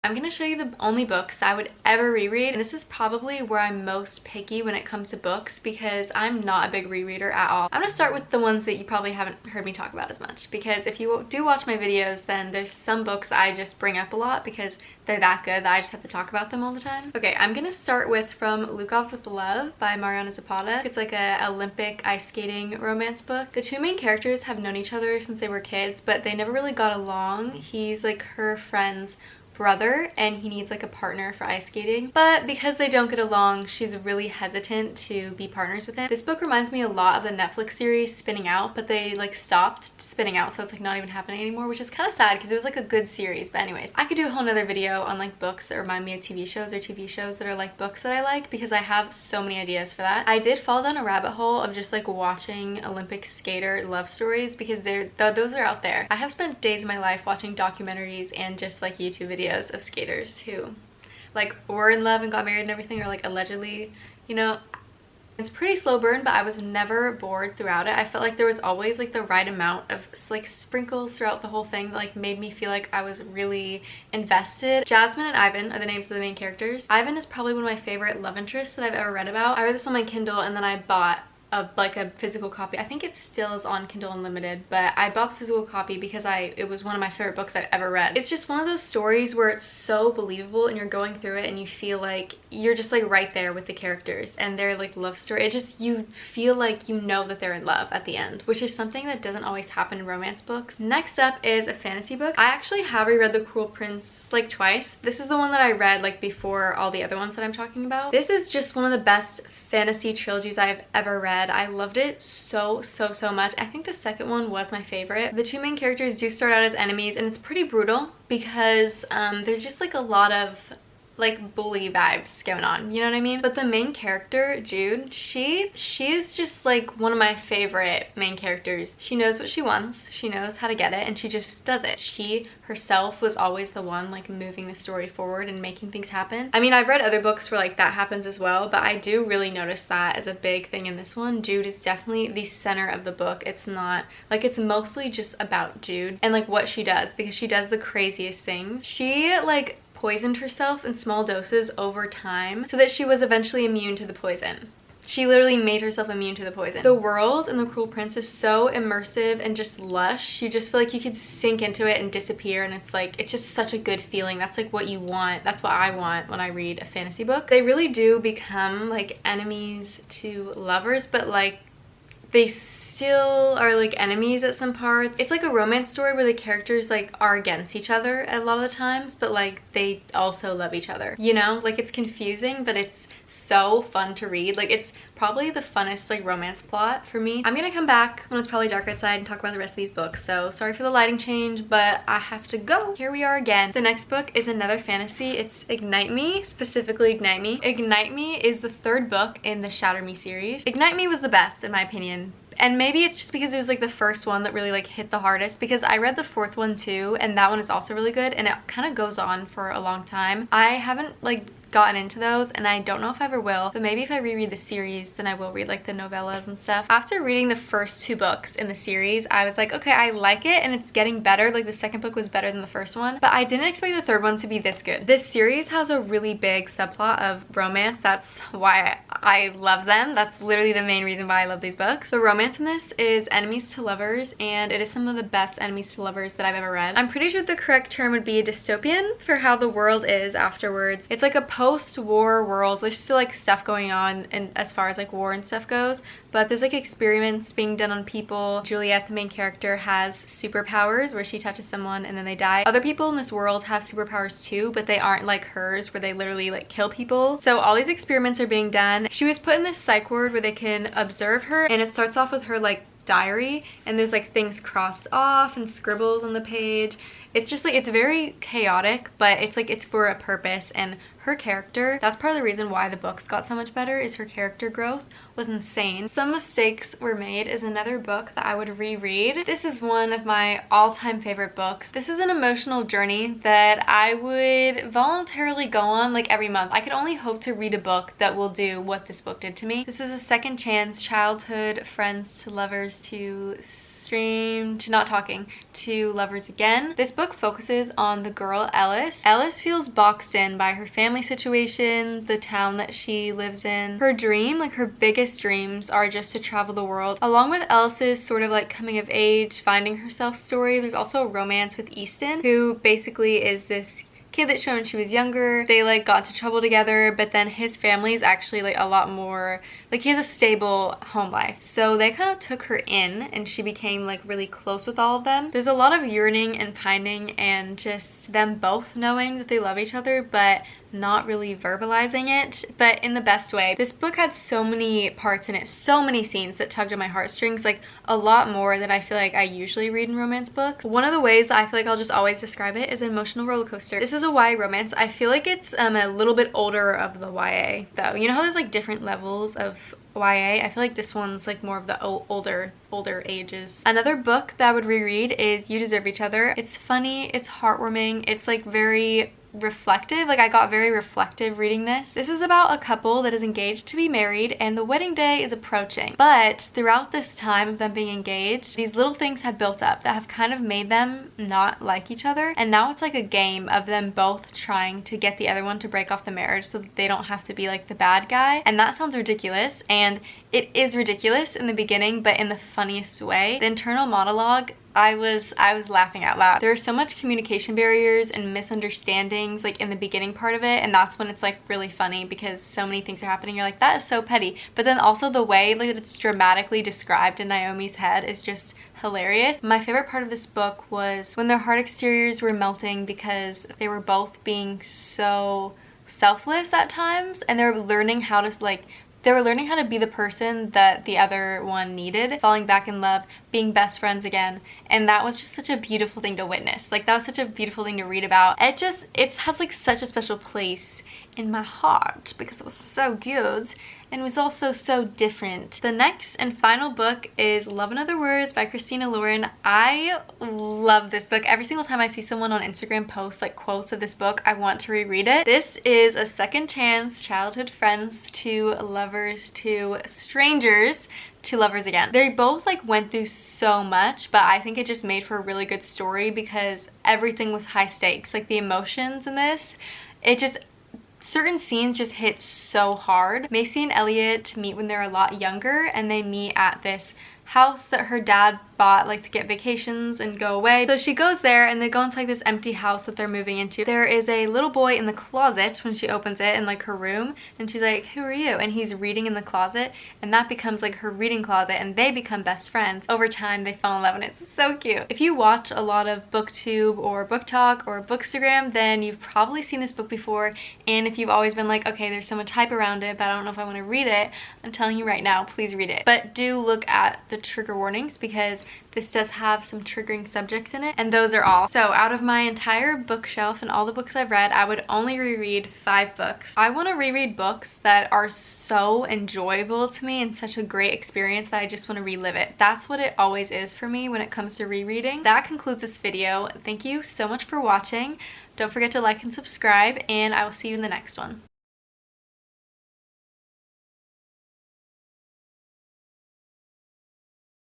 I'm gonna show you the only books I would ever reread, and this is probably where I'm most picky when it comes to books because I'm not a big rereader at all. I'm gonna start with the ones that you probably haven't heard me talk about as much, because if you do watch my videos, then there's some books I just bring up a lot because they're that good that I just have to talk about them all the time. Okay, I'm gonna start with From Luke Off with Love by Mariana Zapata. It's like a Olympic ice skating romance book. The two main characters have known each other since they were kids, but they never really got along. He's like her friend's brother and he needs like a partner for ice skating, but because they don't get along, she's really hesitant to be partners with him. This book reminds me a lot of the Netflix series Spinning Out, but they like stopped spinning out, so it's like not even happening anymore, which is kind of sad because it was like a good series. But anyways, I could do a whole nother video on like books that remind me of TV shows or TV shows that are like books that I like, because I have so many ideas for that. I did fall down a rabbit hole of just like watching Olympic skater love stories because those are out there. I have spent days of my life watching documentaries and just like YouTube videos of skaters who like were in love and got married and everything, or like allegedly, you know. It's pretty slow burn, but I was never bored throughout it. I felt like there was always like the right amount of like sprinkles throughout the whole thing that like made me feel like I was really invested. Jasmine and Ivan are the names of the main characters. Ivan is probably one of my favorite love interests that I've ever read about. I read this on my Kindle and then I bought like a physical copy. I think it still is on Kindle Unlimited, but I bought the physical copy because it was one of my favorite books I've ever read. It's just one of those stories where it's so believable and you're going through it and you feel like you're just like right there with the characters and their like love story. It just, you feel like you know that they're in love at the end, which is something that doesn't always happen in romance books. Next up is a fantasy book. I actually have reread The Cruel Prince like twice. This is the one that I read like before all the other ones that I'm talking about. This is just one of the best fantasy trilogies I've ever read. I loved it so much. I think the second one was my favorite. The two main characters do start out as enemies and it's pretty brutal because there's just like a lot of like bully vibes going on, you know what I mean? But the main character, Jude, she is just like one of my favorite main characters. She knows what she wants, she knows how to get it, and she just does it. She herself was always the one like moving the story forward and making things happen. I mean, I've read other books where like that happens as well, but I do really notice that as a big thing in this one. Jude is definitely the center of the book. It's not like, it's mostly just about Jude and like what she does, because she does the craziest things. She like poisoned herself in small doses over time so that she was eventually immune to the poison. She literally made herself immune to the poison. The world in The Cruel Prince is so immersive and just lush. You just feel like you could sink into it and disappear, and it's like, it's just such a good feeling. That's like what you want. That's what I want when I read a fantasy book. They really do become like enemies to lovers, but like they still are like enemies at some parts. It's like a romance story where the characters like are against each other a lot of the times, but like they also love each other, you know? Like it's confusing, but it's so fun to read. Like it's probably the funnest like romance plot for me. I'm gonna come back when it's probably dark outside and talk about the rest of these books, so sorry for the lighting change, but I have to go. Here we are again. The next book is another fantasy. It's Ignite Me, specifically Ignite Me. Ignite Me is the third book in the Shatter Me series. Ignite Me was the best in my opinion. And maybe it's just because it was like the first one that really like hit the hardest, because I read the fourth one too and that one is also really good and it kind of goes on for a long time. I haven't like gotten into those and I don't know if I ever will, but maybe if I reread the series then I will read like the novellas and stuff. After reading the first two books in the series, I was like, okay, I like it and it's getting better. Like the second book was better than the first one, but I didn't expect the third one to be this good. This series has a really big subplot of romance. That's why I love them. That's literally the main reason why I love these books. The romance in this is enemies to lovers, and it is some of the best enemies to lovers that I've ever read. I'm pretty sure the correct term would be dystopian for how the world is afterwards. It's like a post-war world. There's still like stuff going on and as far as like war and stuff goes, but there's like experiments being done on people. Juliet, the main character, has superpowers where she touches someone and then they die. Other people in this world have superpowers too, but they aren't like hers where they literally like kill people. So all these experiments are being done. She was put in this psych ward where they can observe her, and it starts off with her like diary and there's like things crossed off and scribbles on the page. It's just like, it's very chaotic, but it's like, it's for a purpose. And her character, that's part of the reason why the books got so much better, is her character growth was insane. Some Mistakes Were Made is another book that I would reread. This is one of my all-time favorite books. This is an emotional journey that I would voluntarily go on like every month. I could only hope to read a book that will do what this book did to me. This is a second chance childhood friends to lovers to stream to not talking to lovers again. This book focuses on the girl Ellis. Ellis feels boxed in by her family situation, the town that she lives in. Her dream, like her biggest dreams, are just to travel the world. Along with Ellis's sort of like coming of age, finding herself story, there's also a romance with Easton, who basically is this kid that she met when she was younger. They like got into trouble together, but then his family is actually like a lot more, like he has a stable home life. So they kind of took her in and she became like really close with all of them. There's a lot of yearning and pining and just them both knowing that they love each other, but not really verbalizing it, but in the best way. This book had so many parts in it, so many scenes that tugged at my heartstrings, like a lot more than I feel like I usually read in romance books. One of the ways I feel like I'll just always describe it is an emotional roller coaster. This is a YA romance. I feel like it's a little bit older of the YA though. You know how there's like different levels of YA? I feel like this one's like more of the older ages. Another book that I would reread is You Deserve Each Other. It's funny, it's heartwarming, it's like very reflective. Like I got very reflective reading this. This is about a couple that is engaged to be married and the wedding day is approaching. But throughout this time of them being engaged, these little things have built up that have kind of made them not like each other. And now it's like a game of them both trying to get the other one to break off the marriage so that they don't have to be like the bad guy. And that sounds ridiculous, and it is ridiculous in the beginning, but in the funniest way. The internal monologue, I was laughing out loud. There are so much communication barriers and misunderstandings like in the beginning part of it, and that's when it's like really funny because so many things are happening. You're like, that is so petty. But then also the way like it's dramatically described in Naomi's head is just hilarious. My favorite part of this book was when their heart exteriors were melting because they were both being so selfless at times, and they were learning how to be the person that the other one needed, falling back in love, being best friends again. And that was just such a beautiful thing to witness. Like that was such a beautiful thing to read about. It has like such a special place in my heart because it was so good and was also so different. The next and final book is Love in Other Words by Christina Lauren. I love this book. Every single time I see someone on Instagram post like quotes of this book, I want to reread it. This is a second chance, childhood friends to lovers to strangers to lovers again. They both like went through so much, but I think it just made for a really good story because everything was high stakes. Like the emotions in this, certain scenes just hit so hard. Macy and Elliot meet when they're a lot younger, and they meet at this house that her dad bought like to get vacations and go away. So she goes there and they go into like this empty house that they're moving into. There is a little boy in the closet when she opens it in like her room, and she's like, who are you? And he's reading in the closet, and that becomes like her reading closet, and they become best friends. Over time they fall in love and it's so cute. If you watch a lot of booktube or book talk or bookstagram, then you've probably seen this book before, and if you've always been like, okay, there's so much hype around it but I don't know if I want to read it, I'm telling you right now, please read it. But do look at the trigger warnings because this does have some triggering subjects in it, and those are all. So out of my entire bookshelf and all the books I've read, I would only reread 5 books. I want to reread books that are so enjoyable to me and such a great experience that I just want to relive it. That's what it always is for me when it comes to rereading. That concludes this video. Thank you so much for watching. Don't forget to like and subscribe, and I will see you in the next one.